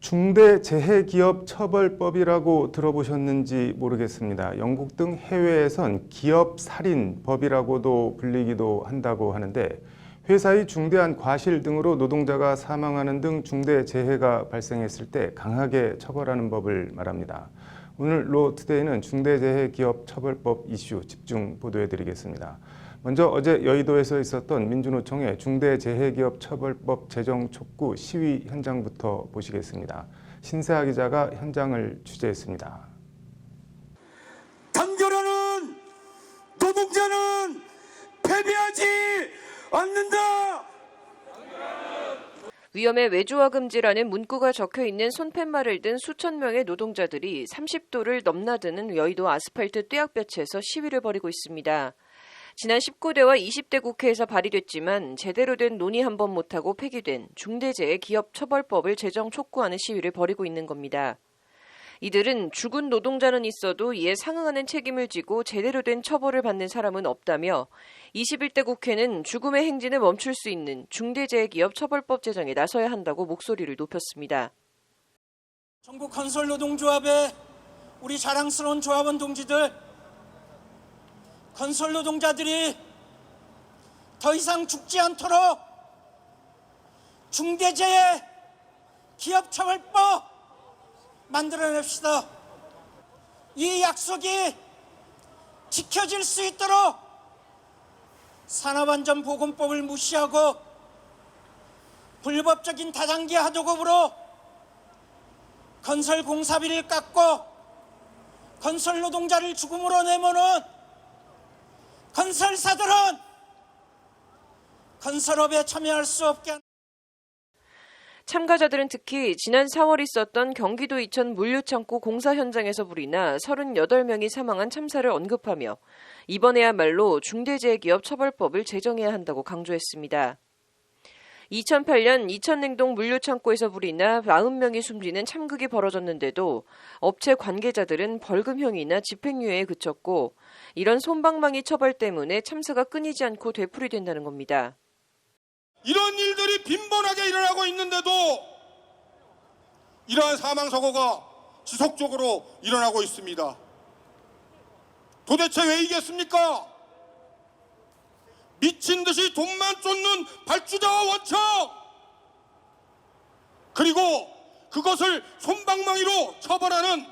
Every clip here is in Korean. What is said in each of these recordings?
중대재해기업처벌법이라고 들어보셨는지 모르겠습니다. 영국 등 해외에선 기업살인법이라고도 불리기도 한다고 하는데 회사의 중대한 과실 등으로 노동자가 사망하는 등 중대재해가 발생했을 때 강하게 처벌하는 법을 말합니다. 오늘 로투데이는 중대재해기업처벌법 이슈 집중 보도해드리겠습니다. 먼저 어제 여의도에서 있었던 민주노총의 중대재해기업처벌법 제정 촉구 시위 현장부터 보시겠습니다. 신세아 기자가 현장을 취재했습니다. 단결하는 노동자는 패배하지 않는다. 위험의 외주화 금지라는 문구가 적혀있는 손팻말을 든 수천 명의 노동자들이 30도를 넘나드는 여의도 아스팔트 뙤약볕에서 시위를 벌이고 있습니다. 지난 19대와 20대 국회에서 발의됐지만 제대로 된 논의 한 번 못하고 폐기된 중대재해기업처벌법을 제정 촉구하는 시위를 벌이고 있는 겁니다. 이들은 죽은 노동자는 있어도 이에 상응하는 책임을 지고 제대로 된 처벌을 받는 사람은 없다며 21대 국회는 죽음의 행진을 멈출 수 있는 중대재해기업처벌법 제정에 나서야 한다고 목소리를 높였습니다. 전국 건설노동조합의 우리 자랑스러운 조합원 동지들, 건설 노동자들이 더 이상 죽지 않도록 중대재해 기업처벌법 만들어냅시다. 이 약속이 지켜질 수 있도록 산업안전보건법을 무시하고 불법적인 다단계 하도급으로 건설 공사비를 깎고 건설 노동자를 죽음으로 내모는 건설사들은 건설업에 참여할 수 없게 하는. 참가자들은 특히 지난 4월 있었던 경기도 이천 물류창고 공사 현장에서 불이나 38명이 사망한 참사를 언급하며 이번에야말로 중대재해기업처벌법을 제정해야 한다고 강조했습니다. 2008년 이천냉동 물류창고에서 불이나 40명이 숨지는 참극이 벌어졌는데도 업체 관계자들은 벌금형이나 집행유예에 그쳤고 이런 솜방망이 처벌 때문에 참사가 끊이지 않고 되풀이된다는 겁니다. 이런 일들이 빈번하게 일어나고 있는데도 이러한 사망사고가 지속적으로 일어나고 있습니다. 도대체 왜 이겠습니까? 미친 듯이 돈만 쫓는 발주자와 원청, 그리고 그것을 솜방망이로 처벌하는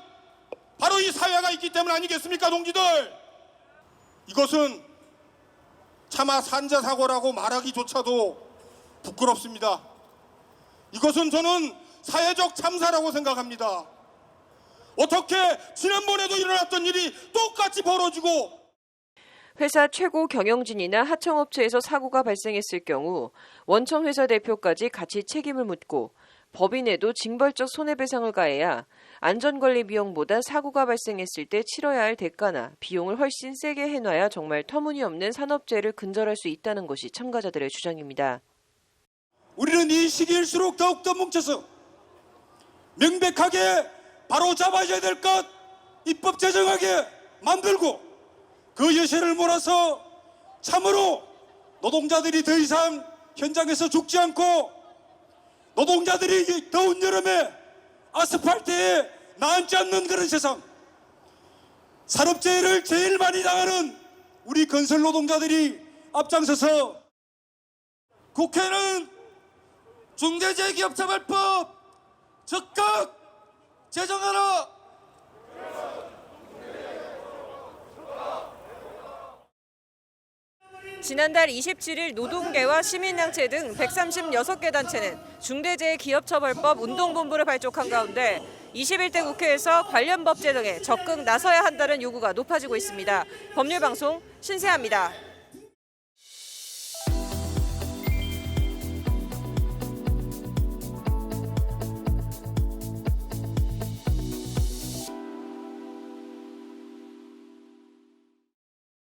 바로 이 사회가 있기 때문 아니겠습니까, 동지들? 이것은 차마 산자사고라고 말하기조차도 부끄럽습니다. 이것은 저는 사회적 참사라고 생각합니다. 어떻게 지난번에도 일어났던 일이 똑같이 벌어지고 회사 최고 경영진이나 하청업체에서 사고가 발생했을 경우 원청 회사 대표까지 같이 책임을 묻고 법인에도 징벌적 손해배상을 가해야 안전관리 비용보다 사고가 발생했을 때 치러야 할 대가나 비용을 훨씬 세게 해놔야 정말 터무니없는 산업재해를 근절할 수 있다는 것이 참가자들의 주장입니다. 우리는 이 시기일수록 더욱더 뭉쳐서 명백하게 바로 잡아야 될 것 입법 제정하게 만들고 그 여신을 몰아서 참으로 노동자들이 더 이상 현장에서 죽지 않고 노동자들이 더운 여름에 아스팔트에 나앉지 않는 그런 세상, 산업재해를 제일 많이 당하는 우리 건설 노동자들이 앞장서서 국회는 중대재해기업처벌법 적극 제정하라. 지난달 27일 노동계와 시민단체 등 136개 단체는 중대재해기업처벌법 운동본부를 발족한 가운데 21대 국회에서 관련 법 제정에 적극 나서야 한다는 요구가 높아지고 있습니다. 법률방송 신세아입니다.